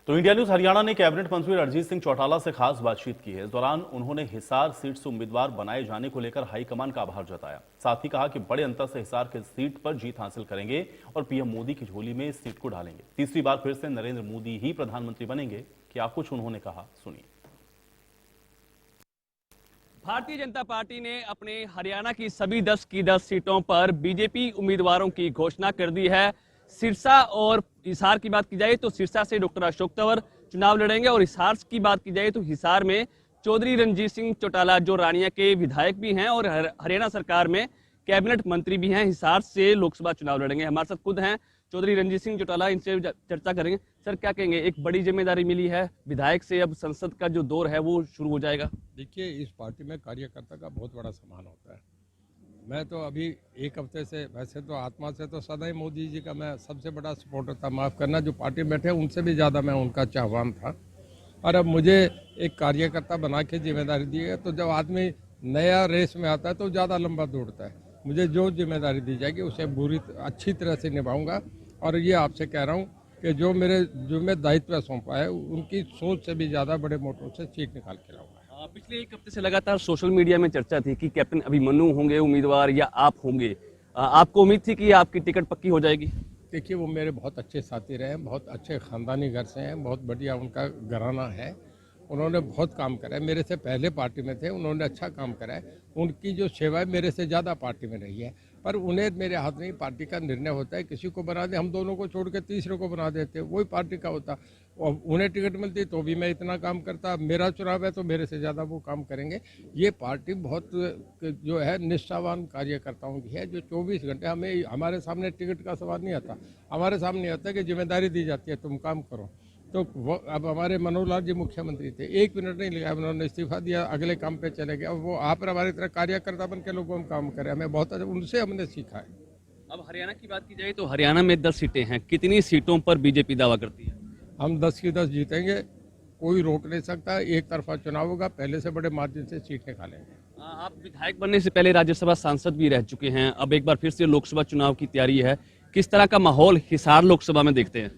तो India news Haryana ने cabinet मंत्री रणजीत सिंह चौटाला से खास बातचीत की है। इस दौरान उन्होंने हिसार सीट से उम्मीदवार बनाए जाने को लेकर हाईकमान का आभार जताया। साथ ही कहा कि बड़े अंतर से हिसार की सीट पर जीत हासिल करेंगे और पीएम मोदी की झोली में इस सीट को डालेंगे। तीसरी बार फिर से नरेंद्र मोदी ही प्रधानमंत्री बनेंगे। क्या कुछ उन्होंने कहा, सुनिए। भारतीय जनता पार्टी ने अपने हरियाणा की सभी 10 की 10 सीटों पर बीजेपी उम्मीदवारों की घोषणा कर दी है। सिरसा और हिसार की बात की जाए तो सिरसा से डॉक्टर अशोक तंवर चुनाव लड़ेंगे और हिसार की बात की जाए तो हिसार में चौधरी रणजीत सिंह चौटाला जो रानिया के विधायक भी हैं और हरियाणा सरकार में कैबिनेट मंत्री भी हैं, हिसार से लोकसभा चुनाव लड़ेंगे। हमारे साथ खुद हैं चौधरी रणजीत सिंह चौटाला, इनसे चर्चा करेंगे। सर, क्या कहेंगे, एक बड़ी जिम्मेदारी मिली है विधायक से, अब संसद का जो दौर है वो शुरू हो जाएगा। देखिए, इस पार्टी में कार्यकर्ता का बहुत बड़ा सम्मान होता है। मैं तो अभी एक हफ्ते से, वैसे तो आत्मा से तो सदा ही मोदी जी का मैं सबसे बड़ा सपोर्टर था, माफ़ करना, जो पार्टी में बैठे उनसे भी ज़्यादा मैं उनका चाहवान था। और अब मुझे एक कार्यकर्ता बना के जिम्मेदारी दी है, तो जब आदमी नया रेस में आता है तो ज़्यादा लंबा दौड़ता है। मुझे जो जिम्मेदारी दी जाएगी उसे अच्छी तरह से निभाऊंगा। और ये आपसे कह रहा हूँ कि जो मैं दायित्व सौंपा है उनकी सोच से भी ज़्यादा बड़े मोटों से सीट निकाल के लाऊंगा। पिछले एक हफ्ते से लगातार सोशल मीडिया में चर्चा थी कि कैप्टन अभिमन्यु होंगे उम्मीदवार या आप होंगे। आपको उम्मीद थी कि आपकी टिकट पक्की हो जाएगी? देखिए, वो मेरे बहुत अच्छे साथी रहे, बहुत अच्छे ख़ानदानी घर से हैं, बहुत बढ़िया उनका घराना है। उन्होंने बहुत काम करा है, मेरे से पहले पार्टी में थे, उन्होंने अच्छा काम करा है। उनकी जो सेवा है मेरे से ज़्यादा पार्टी में रही है, पर उन्हें मेरे हाथ में पार्टी का निर्णय होता है। किसी को बना दे, हम दोनों को छोड़ के तीसरे को बना देते, वही पार्टी का होता। और उन्हें टिकट मिलती तो भी मैं इतना काम करता। मेरा चुनाव है तो मेरे से ज़्यादा वो काम करेंगे। ये पार्टी बहुत जो है निष्ठावान कार्यकर्ताओं की है, जो 24 घंटे हमारे सामने टिकट का सवाल नहीं आता, हमारे सामने आता है कि जिम्मेदारी दी जाती है, तुम काम करो। तो वो अब हमारे मनोहर लाल जी मुख्यमंत्री थे, 1 मिनट नहीं लगा, उन्होंने इस्तीफा दिया, अगले काम पे चले गए। अब वो आप हमारी तरह कार्यकर्ता बन के लोगों में काम करें, हमें बहुत उनसे हमने सीखा है। अब हरियाणा की बात की जाए तो हरियाणा में 10 सीटें हैं। कितनी सीटों पर बीजेपी दावा करती है? हम 10 की 10 जीतेंगे, कोई रोक नहीं सकता। एक तरफा चुनाव होगा, पहले से बड़े मार्जिन से सीट निकालेंगे। आप विधायक बनने से पहले राज्यसभा सांसद भी रह चुके हैं, अब एक बार फिर से लोकसभा चुनाव की तैयारी है। किस तरह का माहौल हिसार लोकसभा में देखते हैं?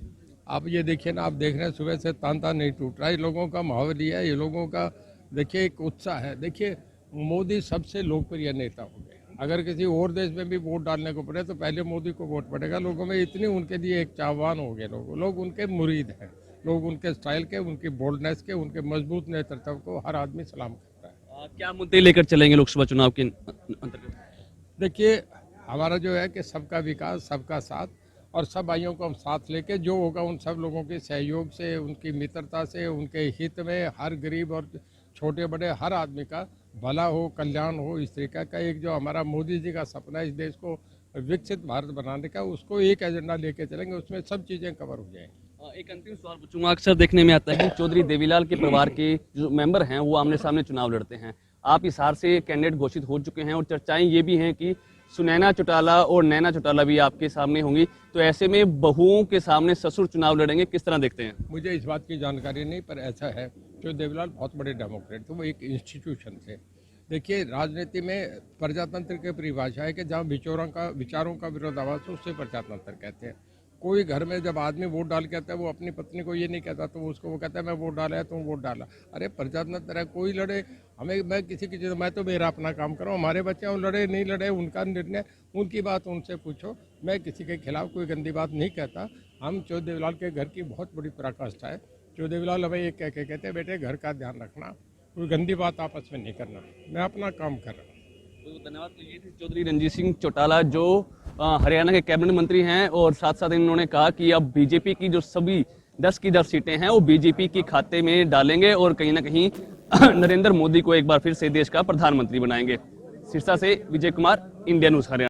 आप ये देखिए ना, आप देख रहे हैं सुबह से तांता नहीं टूट रहा है। लोगों का माहौल ही है, ये लोगों का देखिए एक उत्साह है। देखिए, मोदी सबसे लोकप्रिय नेता हो गए। अगर किसी और देश में भी वोट डालने को पड़े तो पहले मोदी को वोट पड़ेगा। लोगों में इतनी उनके लिए एक चाहवान हो गए, लोग उनके मुरीद हैं। लोग उनके स्टाइल के, उनकी बोल्डनेस के, उनके मजबूत नेतृत्व को हर आदमी सलाम करता है। क्या मुद्दे लेकर चलेंगे लोकसभा चुनाव के अंतर्गत? देखिए, हमारा जो है कि सबका विकास, सबका साथ, और सब भाइयों को हम साथ लेके जो होगा उन सब लोगों के सहयोग से, उनकी मित्रता से, उनके हित में हर गरीब और छोटे बड़े हर आदमी का भला हो, कल्याण हो, इस तरीका का एक जो हमारा मोदी जी का सपना है इस देश को विकसित भारत बनाने का, उसको एक एजेंडा लेके चलेंगे, उसमें सब चीज़ें कवर हो जाएंगी। एक अंतिम सवाल पूछूंगा। अक्सर देखने में आता है कि चौधरी देवीलाल के परिवार के जो मेंबर हैं वो आमने सामने चुनाव लड़ते हैं। आप हिसार से कैंडिडेट घोषित हो चुके हैं और चर्चाएं ये भी हैं कि सुनैना चौटाला और नैना चौटाला भी आपके सामने होंगी, तो ऐसे में बहुओं के सामने ससुर चुनाव लड़ेंगे, किस तरह देखते हैं? मुझे इस बात की जानकारी नहीं, पर ऐसा है कि देवीलाल बहुत बड़े डेमोक्रेट थे, वो एक इंस्टीट्यूशन थे। देखिए, राजनीति में प्रजातंत्र की परिभाषा है कि जहाँ विचारों का विरोधाभास हो उसे प्रजातंत्र कहते हैं। कोई घर में जब आदमी वोट डाल के आता है वो अपनी पत्नी को ये नहीं कहता, तो उसको वो कहता है मैं वोट डाला है, तुम वोट डाला। अरे प्रजातंत्र है, कोई लड़े, मैं किसी की चीज़, मैं तो मेरा अपना काम करूँ, हमारे बच्चे लड़े नहीं लड़े उनका निर्णय, उनकी बात उनसे पूछो। मैं किसी के खिलाफ कोई गंदी बात नहीं कहता। हम चौधरी देवीलाल के घर की बहुत बड़ी पराकाष्ठा है। चौधरी देवीलाल हमें ये कह के कहते हैं, बेटे घर का ध्यान रखना, कोई गंदी बात आपस में नहीं करना, मैं अपना काम कर रहा हूँ। धन्यवाद। तो ये थे चौधरी रणजीत सिंह चौटाला जो हरियाणा के कैबिनेट मंत्री हैं, और साथ साथ इन्होंने कहा कि अब बीजेपी की जो सभी 10 की 10 सीटें हैं वो बीजेपी के खाते में डालेंगे और कहीं ना कहीं नरेंद्र मोदी को एक बार फिर से देश का प्रधानमंत्री बनाएंगे। सिरसा से विजय कुमार, इंडिया न्यूज हरियाणा।